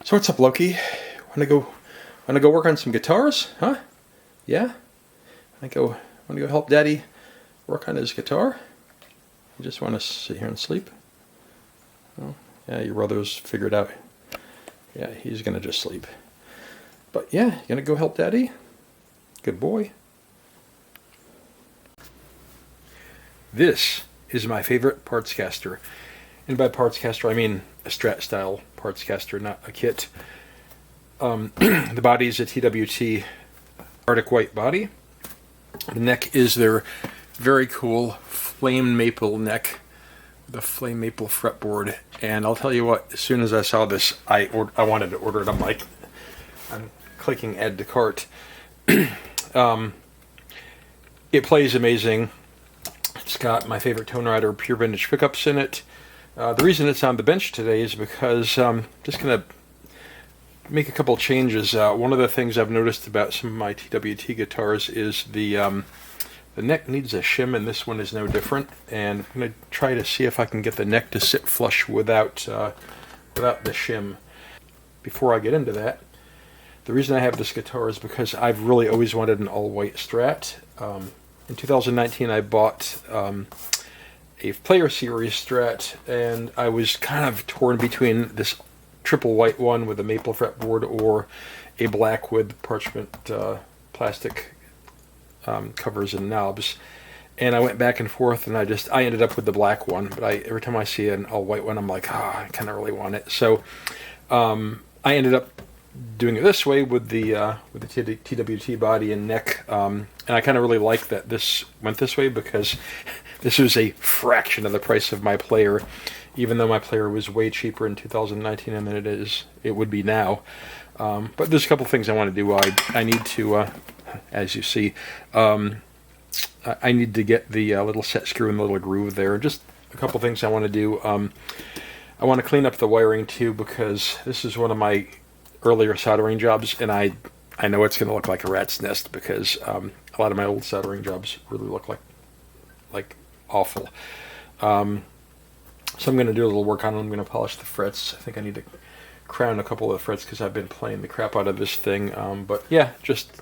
So what's up, Loki? Wanna go work on some guitars? Huh? Yeah? Wanna go help Daddy work on his guitar? You just wanna sit here and sleep? Oh, yeah, your brother's figured out. Yeah, he's gonna just sleep. But yeah, you gonna go help Daddy? Good boy. This is my favorite Partscaster. And by Partscaster, I mean a Strat style Partscaster, not a kit. The body is a TWT Arctic White body. The neck is their very cool flame maple neck, the flame maple fretboard. And I'll tell you what, as soon as I saw this, I wanted to order it. I'm clicking add to cart. It plays amazing. It's got my favorite Tone Rider pure vintage pickups in it. The reason it's on the bench today is because I'm just going to make a couple changes. One of the things I've noticed about some of my TWT guitars is the neck needs a shim, and this one is no different. And I'm going to try to see if I can get the neck to sit flush without the shim. Before I get into that, the reason I have this guitar is because I've really always wanted an all-white Strat. In 2019, I bought a Player Series Strat, and I was kind of torn between this triple white one with a maple fretboard or a black with parchment plastic covers and knobs. And I went back and forth, and I ended up with the black one. But every time I see an all-white one, I'm like, I kind of really want it. So I ended up doing it this way with the TWT body and neck, and I kind of really like that this went this way because this was a fraction of the price of my Player, even though my Player was way cheaper in 2019 than it would be now. But there's a couple things I want to do. I need to, as you see, I need to get the little set screw and the little groove there. Just a couple things I want to do. I want to clean up the wiring too, because this is one of my earlier soldering jobs, and I know it's going to look like a rat's nest because a lot of my old soldering jobs really look like awful. So I'm going to do a little work on it. I'm going to polish the frets. I think I need to crown a couple of the frets because I've been playing the crap out of this thing. But yeah, just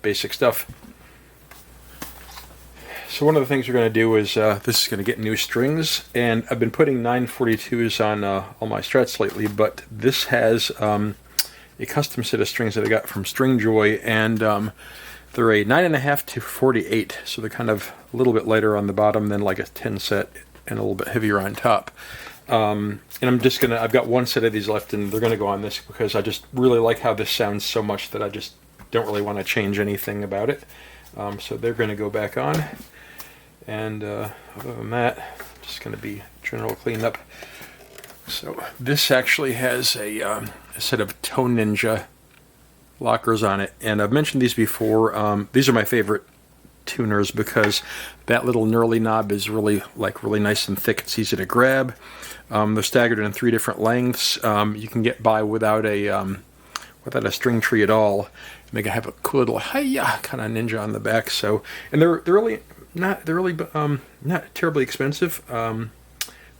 basic stuff. So one of the things we're going to do is this is going to get new strings, and I've been putting 942s on all my Strats lately, but this has a custom set of strings that I got from String Joy, and they're a 9.5 to 48, so they're kind of a little bit lighter on the bottom than like a 10 set and a little bit heavier on top. And I've got one set of these left, and they're going to go on this because I just really like how this sounds so much that I just don't really want to change anything about it. So they're going to go back on. And other than that, just going to be general cleanup. So this actually has a set of Tone Ninja lockers on it, and I've mentioned these before. These are my favorite tuners because that little knurly knob is really nice and thick. It's easy to grab. They're staggered in 3 different lengths. You can get by without a string tree at all. And they can have a cool little hi-ya kind of ninja on the back. So, and they're really not terribly expensive. I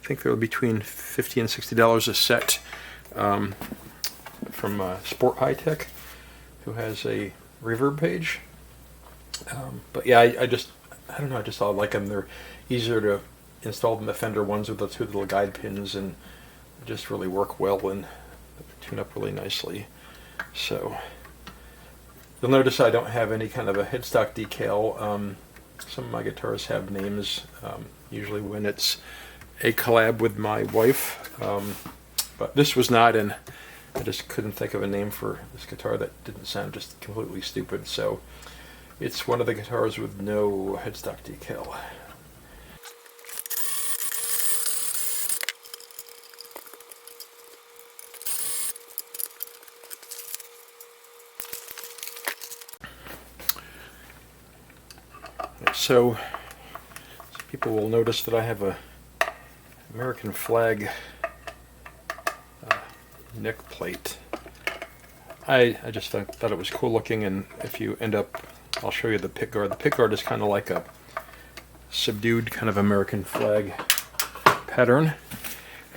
think they're between $50 and $60 a set, from Sport High Tech, who has a reverb page. But yeah, I don't know, I just like them. They're easier to install than the Fender ones with the 2 little guide pins, and just really work well and tune up really nicely. So you'll notice I don't have any kind of a headstock decal. Some of my guitars have names, usually when it's a collab with my wife, but this was not, and I just couldn't think of a name for this guitar that didn't sound just completely stupid, so it's one of the guitars with no headstock decal. So people will notice that I have a American flag neck plate. I just thought it was cool looking, and if you end up, I'll show you the pickguard. The pickguard is kind of like a subdued kind of American flag pattern.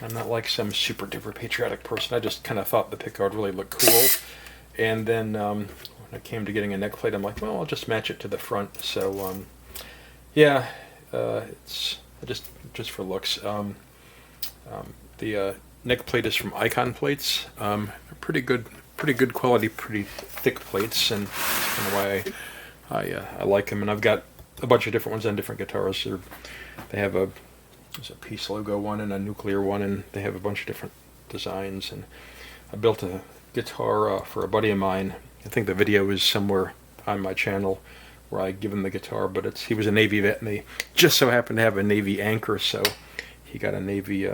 I'm not like some super duper patriotic person. I just kind of thought the pickguard really looked cool. And then when it came to getting a neck plate, I'm like, well, I'll just match it to the front. So yeah, it's just for looks. The neck plate is from Icon Plates. Pretty good quality, pretty thick plates, and that's kind of why I like them. And I've got a bunch of different ones on different guitars. They have there's a Peace logo one and a nuclear one, and they have a bunch of different designs. And I built a guitar for a buddy of mine. I think the video is somewhere on my channel where I give him the guitar, but he was a Navy vet, and they just so happened to have a Navy anchor, so he got a Navy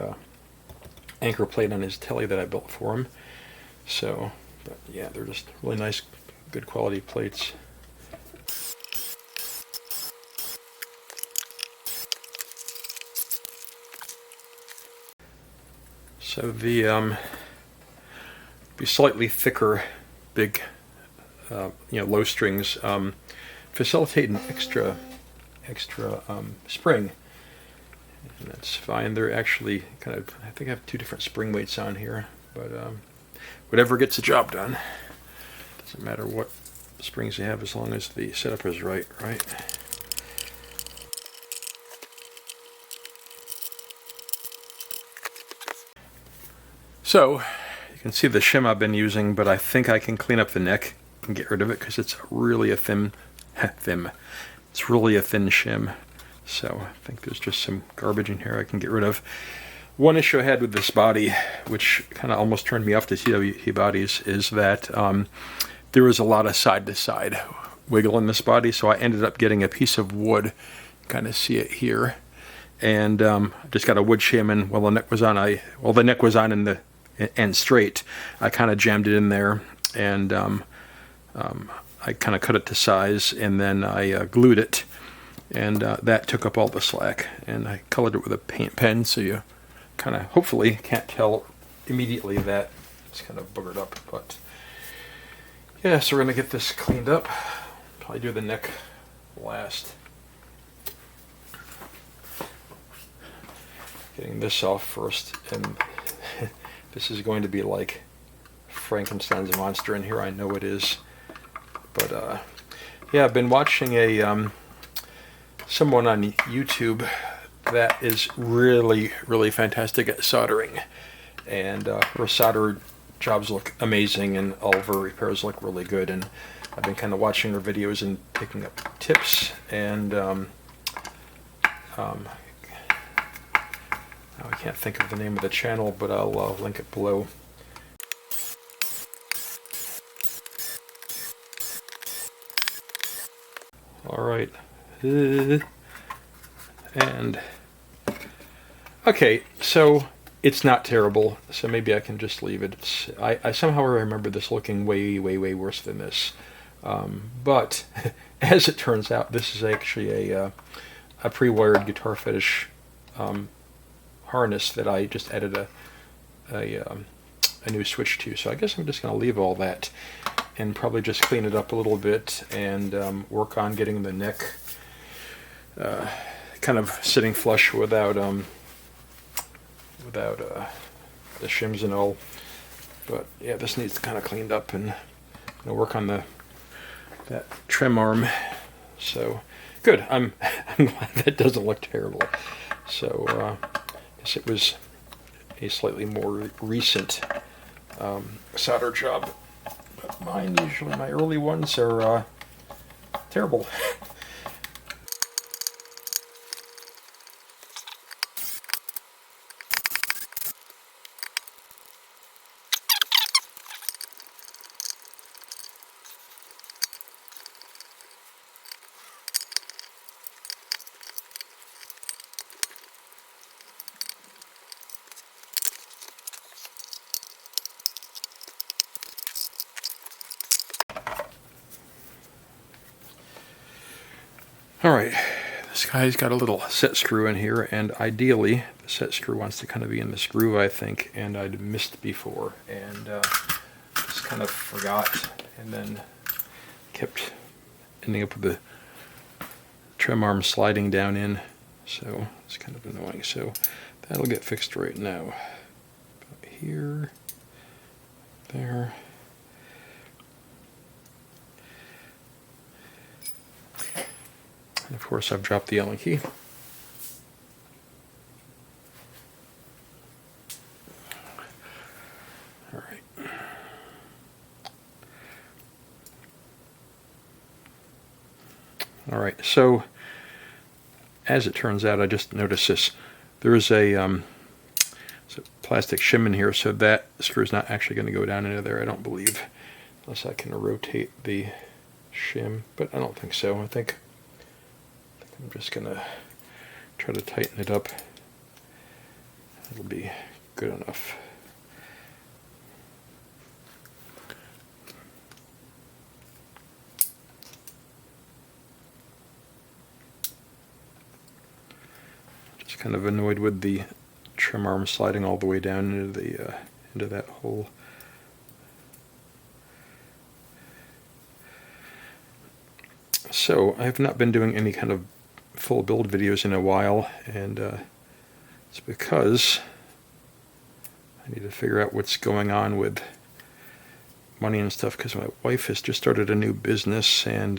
anchor plate on his telly that I built for him. So, but yeah, they're just really nice, good quality plates. So the be slightly thicker, big, low strings facilitate an extra spring, and that's fine. They're actually kind of, I think I have two different spring weights on here, but whatever gets the job done. Doesn't matter what springs you have as long as the setup is right. So you can see the shim I've been using, but I think I can clean up the neck and get rid of it because it's really a thin. It's really a thin shim. So I think there's just some garbage in here I can get rid of. One issue I had with this body, which kind of almost turned me off to TWT bodies, is that there was a lot of side-to-side wiggle in this body, so I ended up getting a piece of wood. Kind of see it here. And I just got a wood shim, and while the neck was on, the neck was on and straight, I kind of jammed it in there, and I kind of cut it to size, and then I glued it, and that took up all the slack. And I colored it with a paint pen, so you kind of hopefully can't tell immediately that it's kind of boogered up. But yeah, so we're gonna get this cleaned up. Probably do the neck last. Getting this off first, and this is going to be like Frankenstein's monster in here. I know it is, but yeah, I've been watching someone on YouTube that is really fantastic at soldering, and her solder jobs look amazing, and all of her repairs look really good. And I've been kind of watching her videos and picking up tips, and I can't think of the name of the channel, but I'll link it below. All right, and okay, so it's not terrible, so maybe I can just leave it. I somehow remember this looking way worse than this, but as it turns out, this is actually a pre-wired Guitar Fetish harness that I just added a new switch to. So I guess I'm just going to leave all that and probably just clean it up a little bit and work on getting the neck kind of sitting flush without the shims and all. But yeah, this needs kind of cleaned up, and work on that trim arm. So good. I'm glad that doesn't look terrible. So it was a slightly more recent solder job, but my early ones are terrible. Alright, this guy's got a little set screw in here, and ideally the set screw wants to kind of be in this groove, I think, and I'd missed before, and just kind of forgot, and then kept ending up with the trim arm sliding down in, so it's kind of annoying. So that'll get fixed right now. About here, there. And of course, I've dropped the Allen key. All right. All right, so as it turns out, I just noticed this. There's a plastic shim in here, so that screw's not actually going to go down into there, I don't believe, unless I can rotate the shim, but I don't think so. I think I'm just going to try to tighten it up. It'll be good enough. Just kind of annoyed with the trim arm sliding all the way down into the into that hole. So I have not been doing any kind of full build videos in a while, and it's because I need to figure out what's going on with money and stuff, because my wife has just started a new business and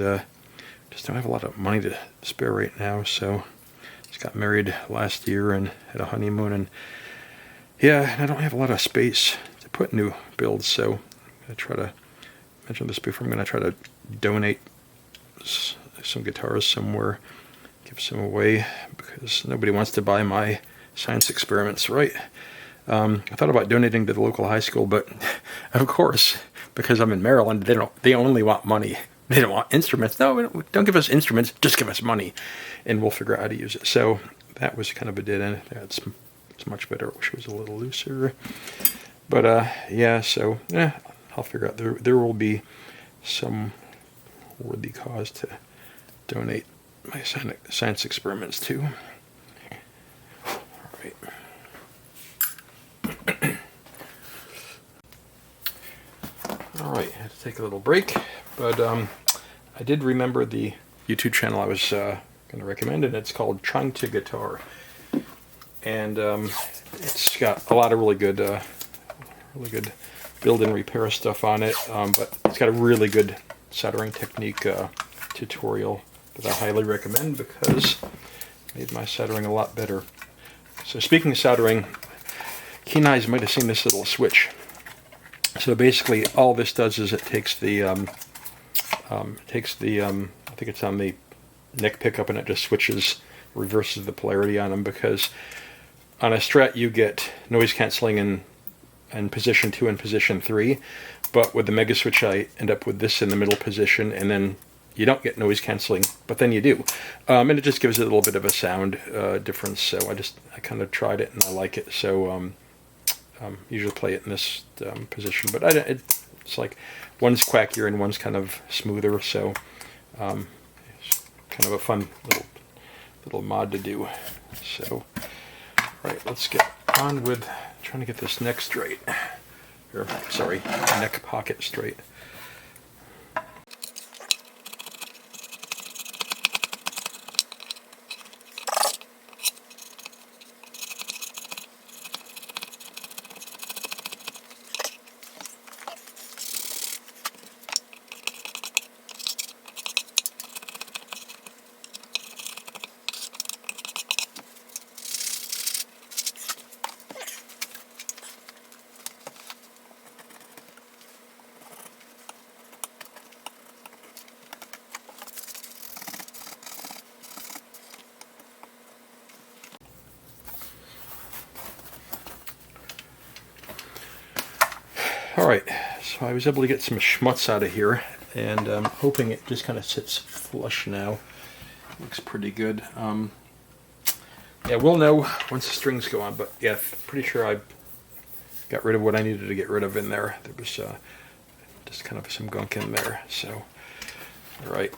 just don't have a lot of money to spare right now. So just got married last year and had a honeymoon, and yeah, I don't have a lot of space to put new builds, so I'm going to try to, mention this before, I'm going to try to donate some guitars somewhere, give some away, because nobody wants to buy my science experiments, right? I thought about donating to the local high school, but of course, because I'm in Maryland, they only want money. They don't want instruments. No, don't give us instruments, just give us money, and we'll figure out how to use it. So that was kind of a dead end. It's much better. I wish it was a little looser. But yeah, so yeah, I'll figure out. There will be some worthy cause to donate my science experiments to. All right. All right, I had to take a little break, but I did remember the YouTube channel I was going to recommend, and it's called Trying to Guitar, and it's got a lot of really good build and repair stuff on it, but it's got a really good soldering technique tutorial that I highly recommend, because it made my soldering a lot better. So speaking of soldering, keen eyes might have seen this little switch. So basically, all this does is it takes the I think it's on the neck pickup, and it just switches, reverses the polarity on them, because on a Strat you get noise canceling in position 2 and position 3, but with the Mega Switch I end up with this in the middle position, and then you don't get noise canceling, but then you do, and it just gives it a little bit of a sound difference. So I kind of tried it and I like it. So usually play it in this position, but it's like one's quackier and one's kind of smoother, so it's kind of a fun little mod to do. So right, let's get on with trying to get this neck straight. Or, sorry, neck pocket straight. Alright, so I was able to get some schmutz out of here, and I'm hoping it just kind of sits flush now. Looks pretty good. Yeah, we'll know once the strings go on, but yeah, pretty sure I got rid of what I needed to get rid of in there. There was just kind of some gunk in there, so alright.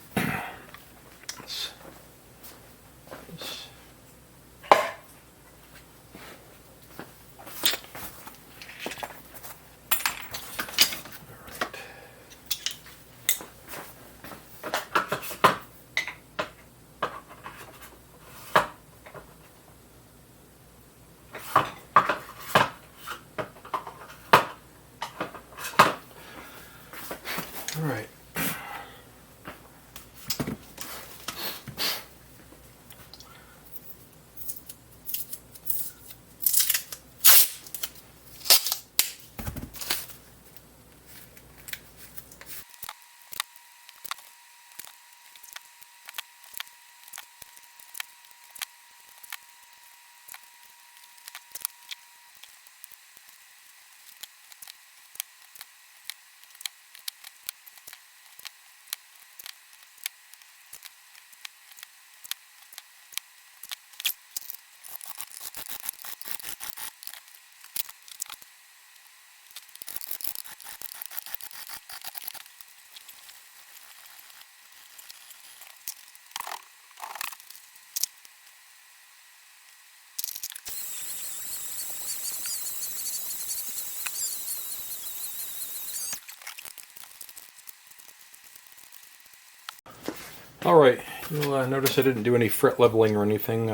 Alright, you'll notice I didn't do any fret leveling or anything.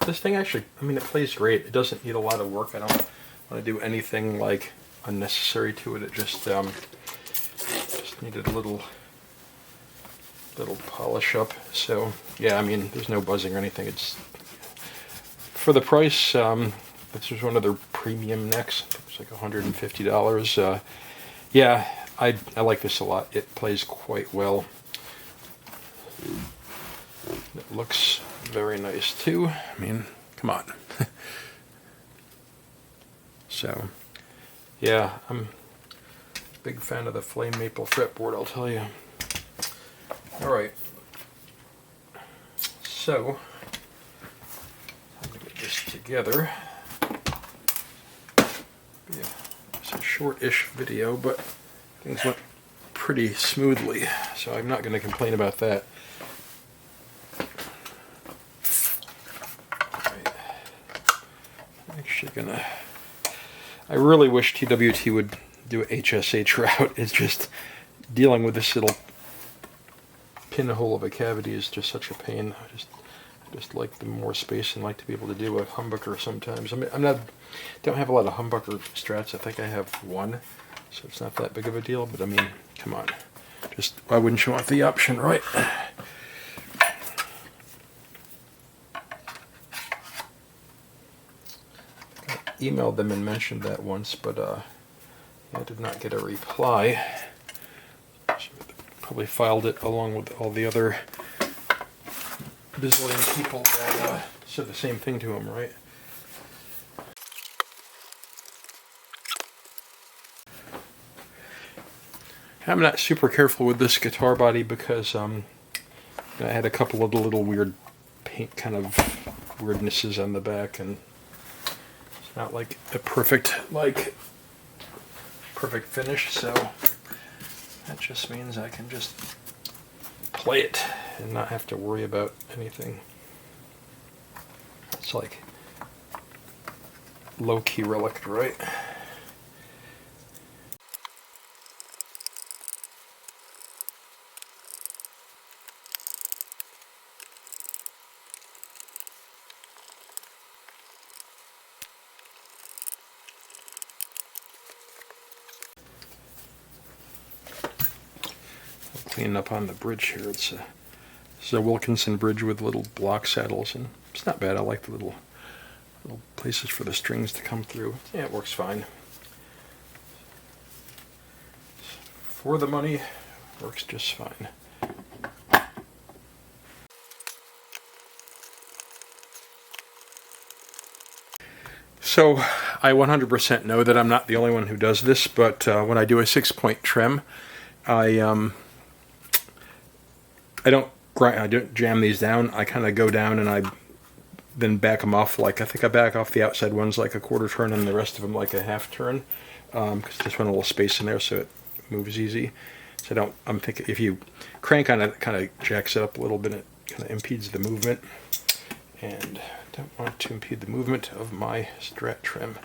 This thing actually, I mean, it plays great. It doesn't need a lot of work. I don't want to do anything like unnecessary to it. It just needed a little polish up. So yeah, I mean, there's no buzzing or anything. It's for the price. This was one of their premium necks. It was like $150. Yeah, I like this a lot. It plays quite well. It looks very nice too. I mean, come on. So, yeah, I'm a big fan of the flame maple fretboard, I'll tell you. Alright, so, I'm going to get this together. Yeah, it's a short-ish video, but things went pretty smoothly, so I'm not going to complain about that. I really wish TWT would do a HSH route. It's just dealing with this little pinhole of a cavity is just such a pain. I just like the more space and like to be able to do a humbucker sometimes. I mean, don't have a lot of humbucker strats. I think I have one, so it's not that big of a deal. But I mean, come on, just why wouldn't you want the option, right? Emailed them and mentioned that once, but I did not get a reply. So probably filed it along with all the other bazillion people that said the same thing to him, right? I'm not super careful with this guitar body because I had a couple of the little weird paint kind of weirdnesses on the back, and not like a perfect finish, so that just means I can just play it and not have to worry about anything. It's like low-key relic, right? Cleaning up on the bridge here. It's a Wilkinson bridge with little block saddles, and it's not bad. I like the little places for the strings to come through. Yeah, it works fine. For the money, works just fine. So I 100% know that I'm not the only one who does this, but when I do a 6-point trim, I don't jam these down. I kind of go down and I then back them off. Like I think I back off the outside ones like a quarter turn and the rest of them like a half turn, because just want a little space in there so it moves easy. So I'm thinking if you crank on it, it kind of jacks it up a little bit. It kind of impedes the movement, and I don't want to impede the movement of my Strat trim.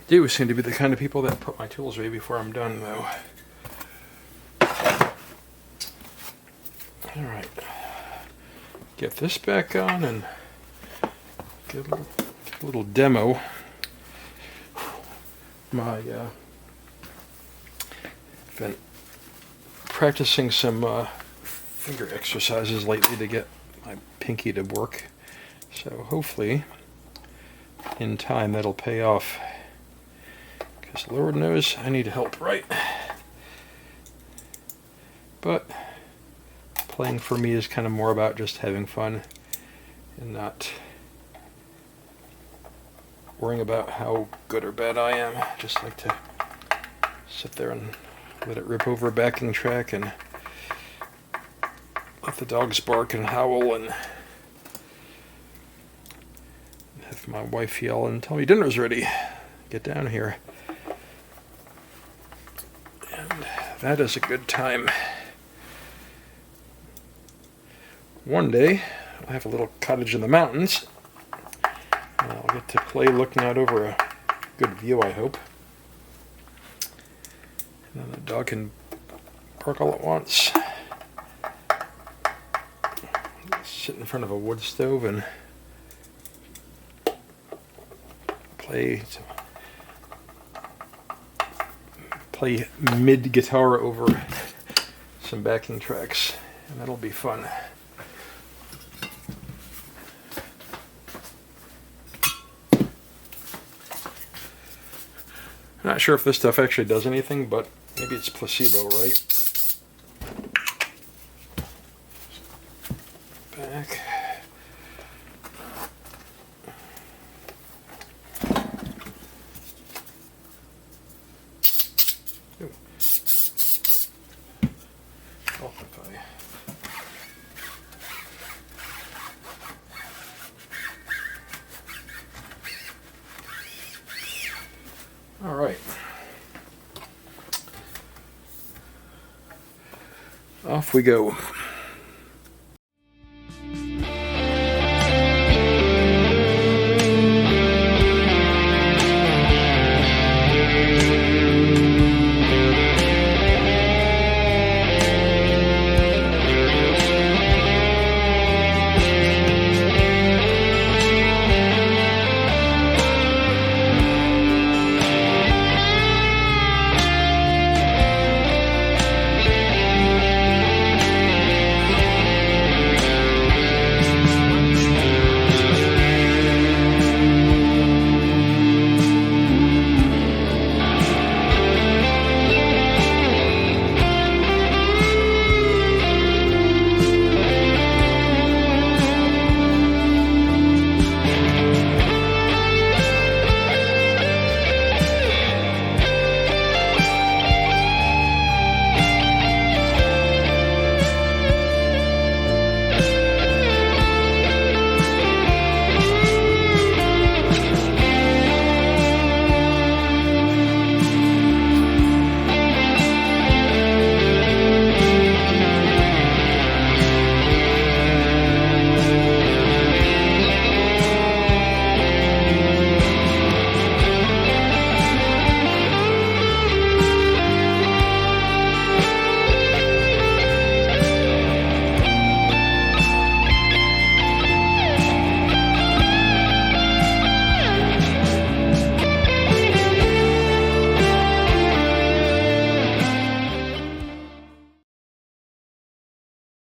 do seem to be the kind of people that put my tools away before I'm done, though. All right, get this back on and get a little demo. My been practicing some finger exercises lately to get my pinky to work, so hopefully in time that'll pay off, because Lord knows I need help, right? But playing for me is kind of more about just having fun and not worrying about how good or bad I am. Just like to sit there and let it rip over a backing track and let the dogs bark and howl and have my wife yell and tell me dinner's ready. Get down here. And that is a good time. One day I'll have a little cottage in the mountains, and I'll get to play looking out over a good view, I hope. And then the dog can bark all at once. Sit in front of a wood stove and play mid guitar over some backing tracks, and that'll be fun. I'm not sure if this stuff actually does anything, but maybe it's placebo, right? Back. Ooh. Oh, okay. All right. Off we go.